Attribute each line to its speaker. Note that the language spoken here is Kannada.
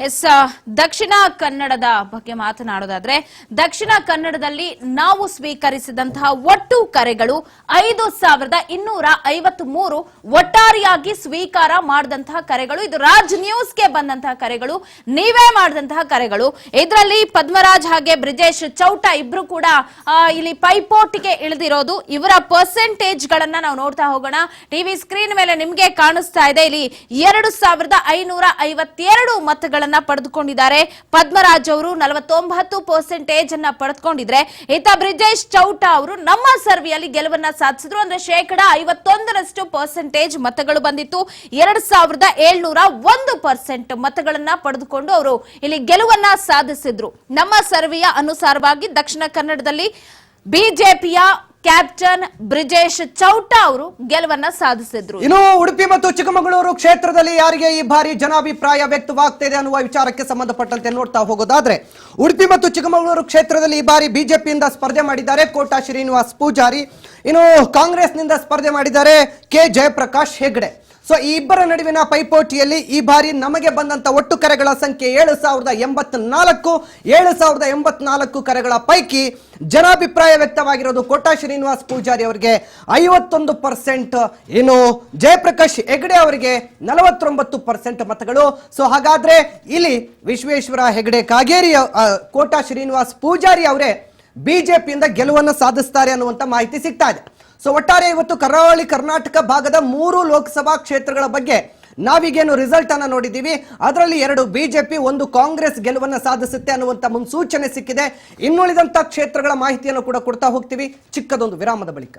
Speaker 1: ಎಸ್ ದಕ್ಷಿಣ ಕನ್ನಡದ ಬಗ್ಗೆ ಮಾತನಾಡೋದಾದ್ರೆ ದಕ್ಷಿಣ ಕನ್ನಡದಲ್ಲಿ ನಾವು ಸ್ವೀಕರಿಸಿದಂತಹ ಒಟ್ಟು ಕರೆಗಳು 5253 ಒಟ್ಟಾರೆಯಾಗಿ ಸ್ವೀಕಾರ ಮಾಡಿದಂತಹ ಕರೆಗಳು. ಇದು ರಾಜ್ ನ್ಯೂಸ್ಗೆ ಬಂದಂತಹ ಕರೆಗಳು, ನೀವೇ ಮಾಡಿದಂತಹ ಕರೆಗಳು. ಇದರಲ್ಲಿ ಪದ್ಮರಾಜ್ ಹಾಗೆ ಬ್ರಿಜೇಶ್ ಚೌಟ ಇಬ್ರು ಕೂಡ ಇಲ್ಲಿ ಪೈಪೋಟಿಗೆ ಇಳಿದಿರೋದು. ಇವರ ಪರ್ಸೆಂಟೇಜ್ ಗಳನ್ನ ನಾವು ನೋಡ್ತಾ ಹೋಗೋಣ. ಟಿವಿ ಸ್ಕ್ರೀನ್ ಮೇಲೆ ನಿಮ್ಗೆ ಕಾಣಿಸ್ತಾ ಇದೆ. ಇಲ್ಲಿ 2552 ಮತಗಳನ್ನ ಪಡೆದುಕೊಂಡಿದ್ದಾರೆ. ಪದ್ಮರಾಜ್ ಅವರು 49% ಅನ್ನ ಪಡೆದುಕೊಂಡಿದ್ರೆ ಈತ ಬ್ರಿಜೇಶ್ ಚೌಟ ಅವರು ನಮ್ಮ ಸರ್ವೆಯಲ್ಲಿ ಗೆಲುವನ್ನ ಸಾಧಿಸಿದ್ರು. ಅಂದ್ರೆ 51% ಮತಗಳು ಬಂದಿತ್ತು. 2701% ಮತಗಳನ್ನ ಪಡೆದುಕೊಂಡು ಅವರು ಇಲ್ಲಿ ಗೆಲುವನ್ನ ಸಾಧಿಸಿದ್ರು. ನಮ್ಮ ಸರ್ವೆಯ ಅನುಸಾರವಾಗಿ ದಕ್ಷಿಣ ಕನ್ನಡದಲ್ಲಿ ಬಿಜೆಪಿಯ ಕ್ಯಾಪ್ಟನ್ ಬ್ರಿಜೇಶ್ ಚೌಟ ಅವರು ಗೆಲುವನ್ನ ಸಾಧಿಸಿದ್ರು.
Speaker 2: ಇನ್ನು ಉಡುಪಿ ಮತ್ತು ಚಿಕ್ಕಮಗಳೂರು ಕ್ಷೇತ್ರದಲ್ಲಿ ಯಾರಿಗೆ ಈ ಬಾರಿ ಜನಾಭಿಪ್ರಾಯ ವ್ಯಕ್ತವಾಗ್ತಿದೆ ಅನ್ನುವ ವಿಚಾರಕ್ಕೆ ಸಂಬಂಧಪಟ್ಟಂತೆ ನೋಡ್ತಾ ಹೋಗೋದಾದ್ರೆ ಉಡುಪಿ ಮತ್ತು ಚಿಕ್ಕಮಗಳೂರು ಕ್ಷೇತ್ರದಲ್ಲಿ ಈ ಬಾರಿ ಬಿಜೆಪಿಯಿಂದ ಸ್ಪರ್ಧೆ ಮಾಡಿದ್ದಾರೆ ಕೋಟಾ ಶ್ರೀನಿವಾಸ್ ಪೂಜಾರಿ. ಇನ್ನು ಕಾಂಗ್ರೆಸ್ನಿಂದ ಸ್ಪರ್ಧೆ ಮಾಡಿದ್ದಾರೆ ಕೆ ಜಯಪ್ರಕಾಶ್ ಹೆಗ್ಡೆ. ಸೊ ಈ ಇಬ್ಬರ ನಡುವಿನ ಪೈಪೋಟಿಯಲ್ಲಿ ಈ ಬಾರಿ ನಮಗೆ ಬಂದಂತ ಒಟ್ಟು ಕರೆಗಳ ಸಂಖ್ಯೆ 7084 ಕರೆಗಳ ಪೈಕಿ ಜನಾಭಿಪ್ರಾಯ ವ್ಯಕ್ತವಾಗಿರೋದು ಕೋಟಾ ಶ್ರೀನಿವಾಸ್ ಪೂಜಾರಿ ಅವರಿಗೆ 51%, ಇನ್ನು ಜಯಪ್ರಕಾಶ್ ಹೆಗ್ಡೆ ಅವರಿಗೆ 49% ಮತಗಳು. ಸೊ ಹಾಗಾದ್ರೆ ಇಲ್ಲಿ ವಿಶ್ವೇಶ್ವರ ಹೆಗ್ಡೆ ಕಾಗೇರಿ ಕೋಟಾ ಶ್ರೀನಿವಾಸ್ ಪೂಜಾರಿ ಅವರೇ ಬಿಜೆಪಿಯಿಂದ ಗೆಲುವನ್ನು ಸಾಧಿಸ್ತಾರೆ ಅನ್ನುವಂತ ಮಾಹಿತಿ ಸಿಗ್ತಾ ಇದೆ. ಸೊ ಒಟ್ಟಾರೆ ಇವತ್ತು ಕರಾವಳಿ ಕರ್ನಾಟಕ ಭಾಗದ 3 ಲೋಕಸಭಾ ಕ್ಷೇತ್ರಗಳ ಬಗ್ಗೆ ನಾವೀಗೇನು ರಿಸಲ್ಟ್ ಅನ್ನ ನೋಡಿದ್ದೀವಿ. ಅದರಲ್ಲಿ 2 ಬಿಜೆಪಿ, 1 ಕಾಂಗ್ರೆಸ್ ಗೆಲುವನ್ನ ಸಾಧಿಸುತ್ತೆ ಅನ್ನುವಂತ ಮುನ್ಸೂಚನೆ ಸಿಕ್ಕಿದೆ. ಇನ್ನುಳಿದಂತ ಕ್ಷೇತ್ರಗಳ ಮಾಹಿತಿಯನ್ನು ಕೂಡ ಕೊಡ್ತಾ ಹೋಗ್ತೀವಿ ಚಿಕ್ಕದೊಂದು ವಿರಾಮದ ಬಳಿಕ.